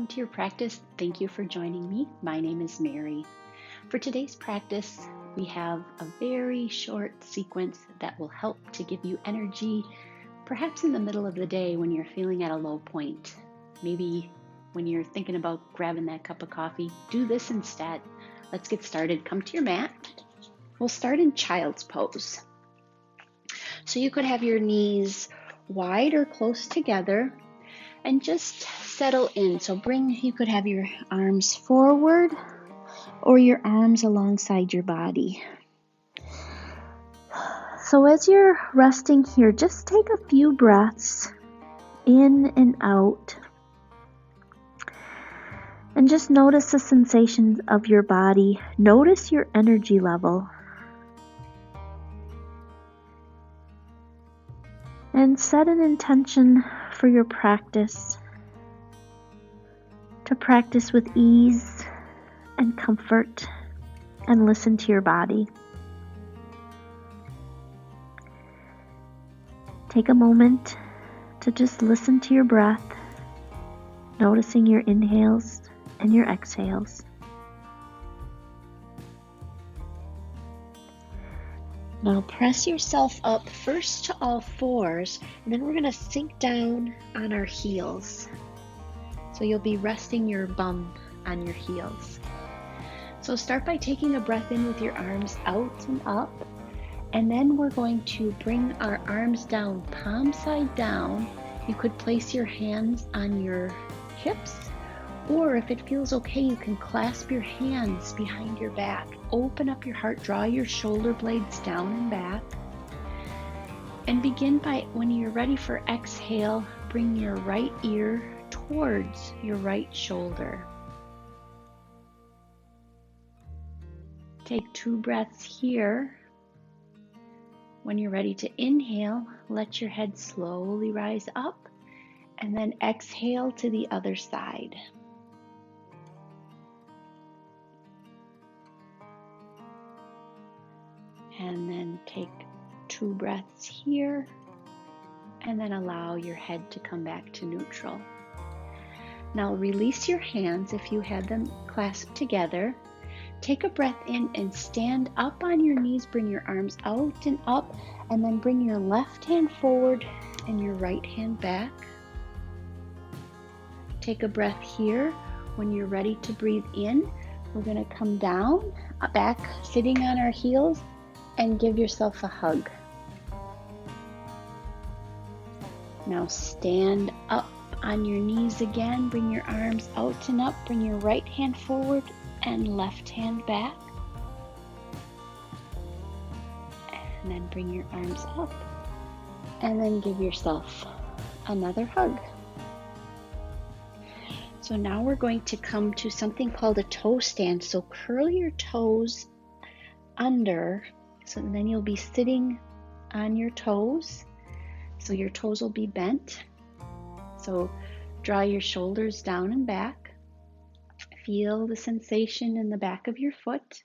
to your practice. Thank you for joining me. My name is Mary. For today's practice, we have a very short sequence that will help to give you energy, perhaps in the middle of the day when you're feeling at a low point. Maybe when you're thinking about grabbing that cup of coffee, do this instead. Let's get started. Come to your mat. We'll start in child's pose. So you could have your knees wide or close together and just settle in. So you could have your arms forward or your arms alongside your body. So as you're resting here, just take a few breaths in and out. And just notice the sensations of your body. Notice your energy level. And set an intention for your practice. To practice with ease and comfort and listen to your body. Take a moment to just listen to your breath, noticing your inhales and your exhales. Now press yourself up first to all fours, and then we're going to sink down on our heels. So you'll be resting your bum on your heels. So start by taking a breath in with your arms out and up, and then we're going to bring our arms down, palm side down. You could place your hands on your hips, or if it feels okay, you can clasp your hands behind your back. Open up your heart, draw your shoulder blades down and back. And begin by, when you're ready for exhale, bring your right ear towards your right shoulder. Take 2 breaths here. When you're ready to inhale, let your head slowly rise up, and then exhale to the other side. And then take 2 breaths here, and then allow your head to come back to neutral. Now release your hands if you had them clasped together. Take a breath in and stand up on your knees. Bring your arms out and up, and then bring your left hand forward and your right hand back. Take a breath here. When you're ready to breathe in, we're going to come down, back, sitting on our heels, and give yourself a hug. Now stand up on your knees again. Bring your arms out and up. Bring your right hand forward and left hand back. And then bring your arms up. And then give yourself another hug. So now we're going to come to something called a toe stand. So curl your toes under. So then you'll be sitting on your toes. So your toes will be bent. So draw your shoulders down and back. Feel the sensation in the back of your foot.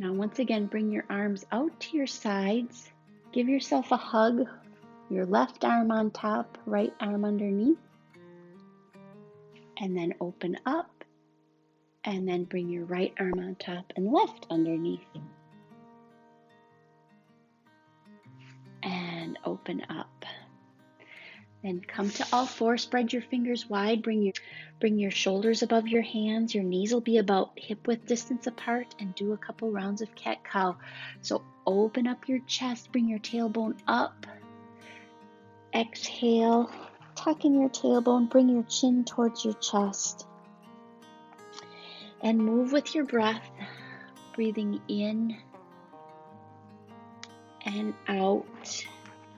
Now once again, bring your arms out to your sides. Give yourself a hug. Your left arm on top, right arm underneath. And then open up. And then bring your right arm on top and left underneath. And open up. Then come to all fours, spread your fingers wide, bring your shoulders above your hands. Your knees will be about hip width distance apart, and do a couple rounds of cat-cow. So open up your chest, bring your tailbone up. Exhale, tuck in your tailbone, bring your chin towards your chest. And move with your breath, breathing in and out.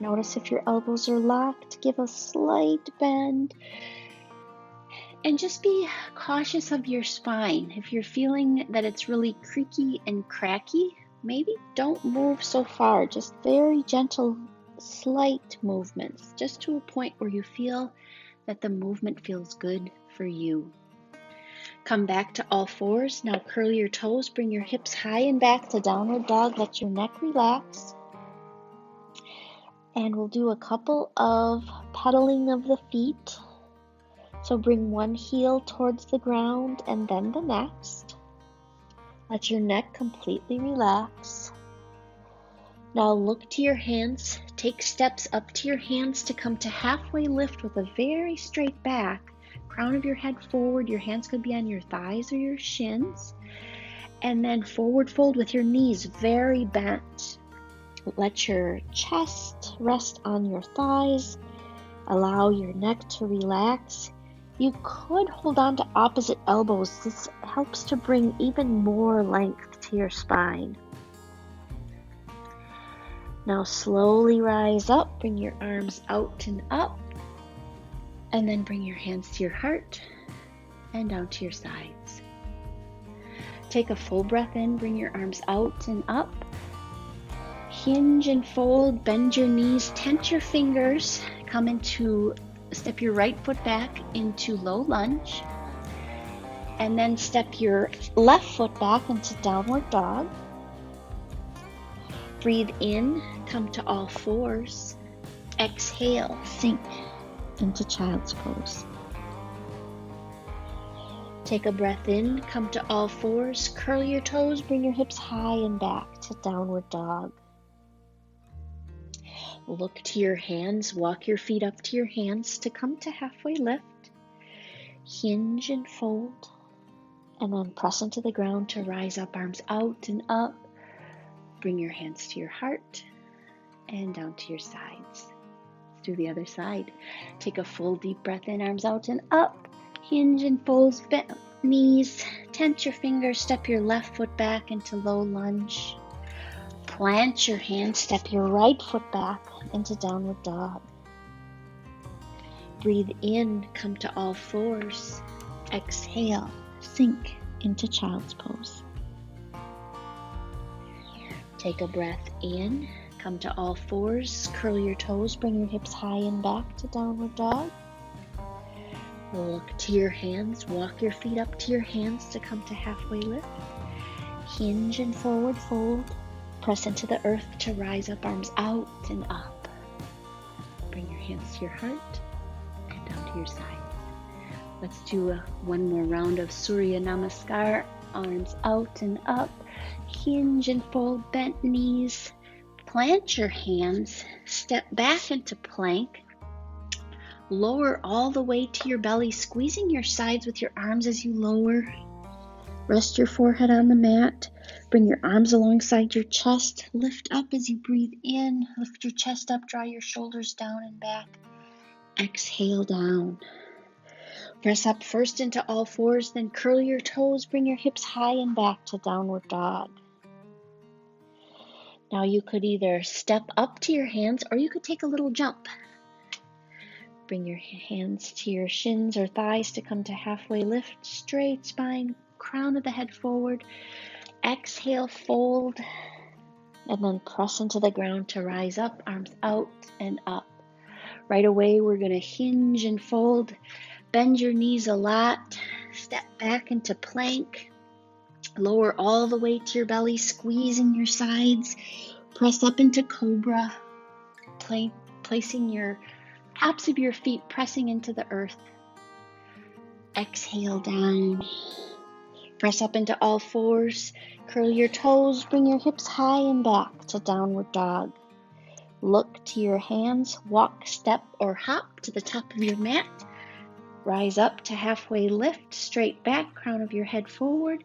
Notice if your elbows are locked, give a slight bend. And just be cautious of your spine. If you're feeling that it's really creaky and cracky, maybe don't move so far. Just very gentle, slight movements, just to a point where you feel that the movement feels good for you. Come back to all fours. Now curl your toes, bring your hips high and back to downward dog. Let your neck relax. And we'll do a couple of pedaling of the feet. So bring one heel towards the ground and then the next. Let your neck completely relax. Now look to your hands. Take steps up to your hands to come to halfway lift with a very straight back. Crown of your head forward. Your hands could be on your thighs or your shins. And then forward fold with your knees very bent. Let your chest rest on your thighs. Allow your neck to relax. You could hold on to opposite elbows. This helps to bring even more length to your spine. Now slowly rise up, bring your arms out and up, and then bring your hands to your heart and down to your sides. Take a full breath in, bring your arms out and up. Hinge and fold, bend your knees, tense your fingers, step your right foot back into low lunge, and then step your left foot back into downward dog. Breathe in, come to all fours. Exhale, sink into child's pose. Take a breath in, come to all fours. Curl your toes, bring your hips high and back to downward dog. Look to your hands, walk your feet up to your hands to come to halfway lift. Hinge and fold, and then press into the ground to rise up, arms out and up. Bring your hands to your heart and down to your sides. Let's do the other side. Take a full deep breath in, arms out and up. Hinge and fold, bend knees, tense your fingers, step your left foot back into low lunge. Plant your hands, step your right foot back into downward dog. Breathe in, come to all fours. Exhale, sink into child's pose. Take a breath in, come to all fours, curl your toes, bring your hips high and back to downward dog. Look to your hands, walk your feet up to your hands to come to halfway lift. Hinge and forward fold, press into the earth to rise up, arms out and up. Bring your hands to your heart and down to your sides. Let's do one more round of Surya Namaskar, arms out and up. Hinge and fold, bent knees, plant your hands, step back into plank, lower all the way to your belly, squeezing your sides with your arms as you lower. Rest your forehead on the mat, bring your arms alongside your chest, lift up as you breathe in, lift your chest up, draw your shoulders down and back. Exhale down. Press up first into all fours, then curl your toes, bring your hips high and back to downward dog. Now you could either step up to your hands or you could take a little jump. Bring your hands to your shins or thighs to come to halfway lift, straight spine, crown of the head forward. Exhale, fold, and then press into the ground to rise up, arms out and up. Right away, we're going to hinge and fold. Bend your knees a lot. Step back into plank. Lower all the way to your belly, squeezing your sides. Press up into cobra. Placing your tops of your feet pressing into the earth. Exhale down. Press up into all fours. Curl your toes. Bring your hips high and back to downward dog. Look to your hands. Walk, step, or hop to the top of your mat. Rise up to halfway lift. Straight back, crown of your head forward.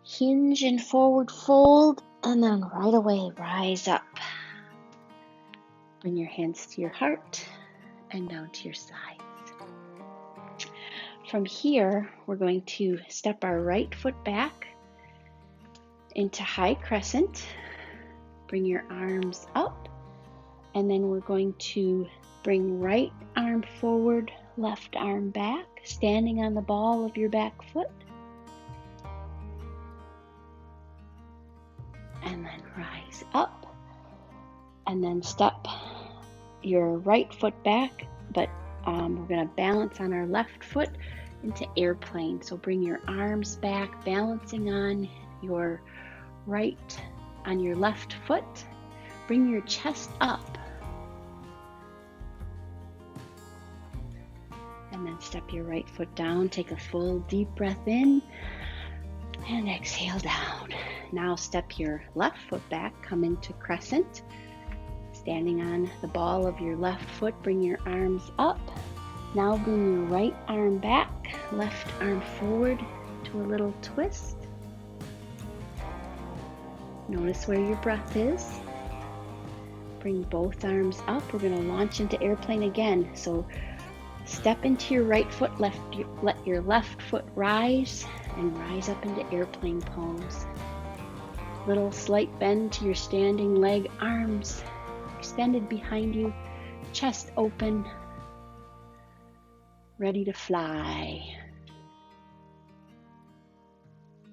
Hinge and forward fold. And then right away, rise up. Bring your hands to your heart and down to your sides. From here, we're going to step our right foot back into high crescent. Bring your arms up, and then we're going to bring right arm forward, left arm back, standing on the ball of your back foot. And then rise up, and then step your right foot back, but we're going to balance on our left foot into airplane. So bring your arms back, balancing on your left foot. Bring your chest up. And And then step your right foot down. Take a full deep breath in and exhale down. Now step your left foot back. Come into crescent. Standing on the ball of your left foot, bring your arms up. Now bring your right arm back, left arm forward to a little twist. Notice where your breath is. Bring both arms up. We're going to launch into airplane again. So step into your right foot, let your left foot rise and rise up into airplane pose. Little slight bend to your standing leg, arms extended behind you, chest open, ready to fly.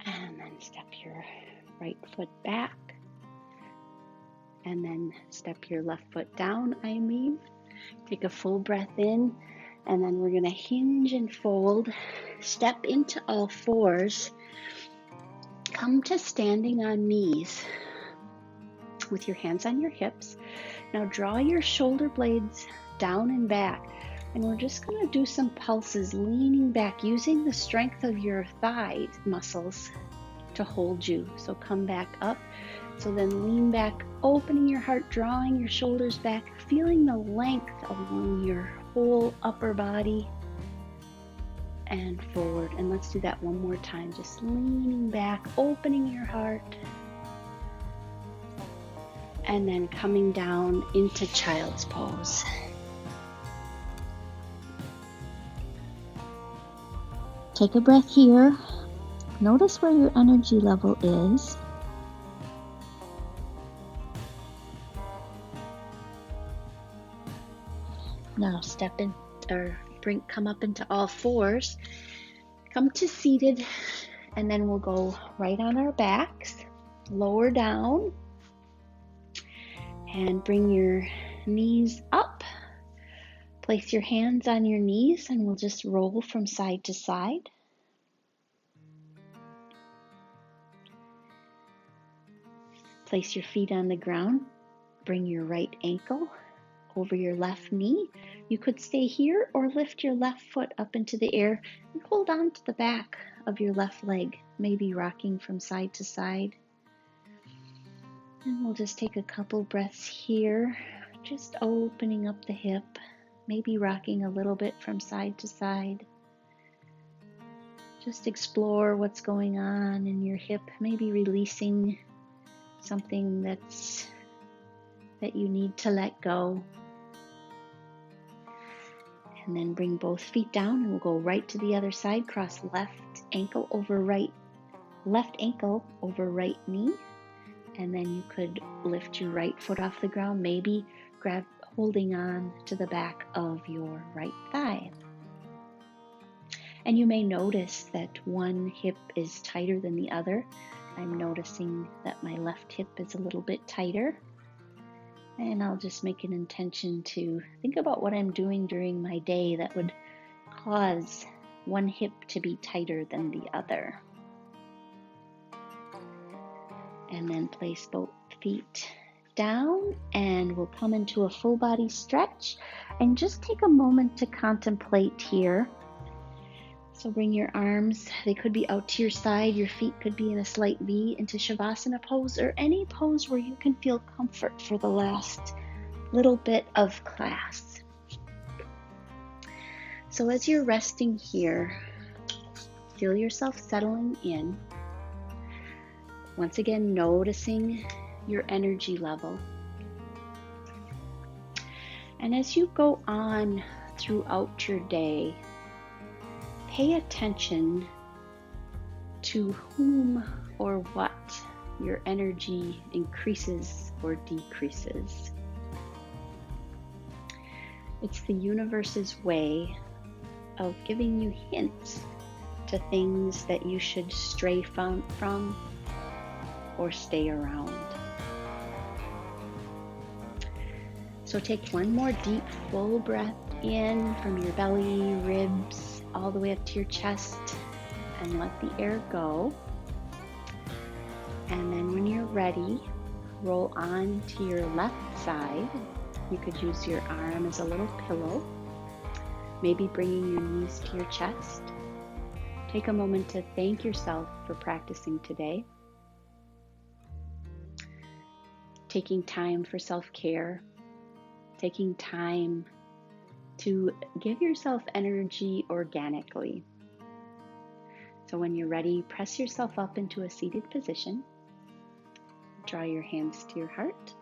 And then step your right foot back. And then step your left foot down, Take a full breath in. And then we're going to hinge and fold. Step into all fours. Come to standing on knees with your hands on your hips. Now draw your shoulder blades down and back. And we're just going to do some pulses, leaning back, using the strength of your thigh muscles to hold you. So come back up. So then lean back, opening your heart, drawing your shoulders back, feeling the length along your whole upper body and forward. And let's do that one more time. Just leaning back, opening your heart, and then coming down into child's pose. Take a breath here. Notice where your energy level is. Now step in or come up into all fours. Come to seated, and then we'll go right on our backs, lower down, and bring your knees up. Place your hands on your knees, and we'll just roll from side to side. Place your feet on the ground. Bring your right ankle over your left knee. You could stay here or lift your left foot up into the air and hold on to the back of your left leg, maybe rocking from side to side. And we'll just take a couple breaths here, just opening up the hip, maybe rocking a little bit from side to side. Just explore what's going on in your hip, maybe releasing something that you need to let go. And then bring both feet down, and we'll go right to the other side. Cross left ankle over right knee. And then you could lift your right foot off the ground, maybe holding on to the back of your right thigh. And you may notice that one hip is tighter than the other. I'm noticing that my left hip is a little bit tighter. And I'll just make an intention to think about what I'm doing during my day that would cause one hip to be tighter than the other. And then place both feet down, and we'll come into a full body stretch and just take a moment to contemplate here. So bring your arms, they could be out to your side, your feet could be in a slight V into Shavasana pose, or any pose where you can feel comfort for the last little bit of class. So as you're resting here, feel yourself settling in. Once again, noticing your energy level. And as you go on throughout your day, pay attention to whom or what your energy increases or decreases. It's the universe's way of giving you hints to things that you should stray from or stay around. So take one more deep, full breath in from your belly, ribs, all the way up to your chest, and let the air go. And then when you're ready, roll on to your left side. You could use your arm as a little pillow. maybe bringing your knees to your chest. Take a moment to thank yourself for practicing today. Taking time for self-care, taking time to give yourself energy organically. So when you're ready, press yourself up into a seated position. Draw your hands to your heart.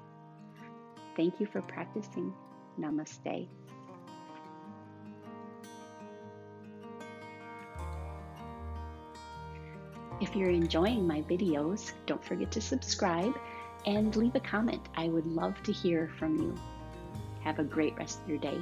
Thank you for practicing. Namaste. If you're enjoying my videos, don't forget to subscribe and leave a comment. I would love to hear from you. Have a great rest of your day.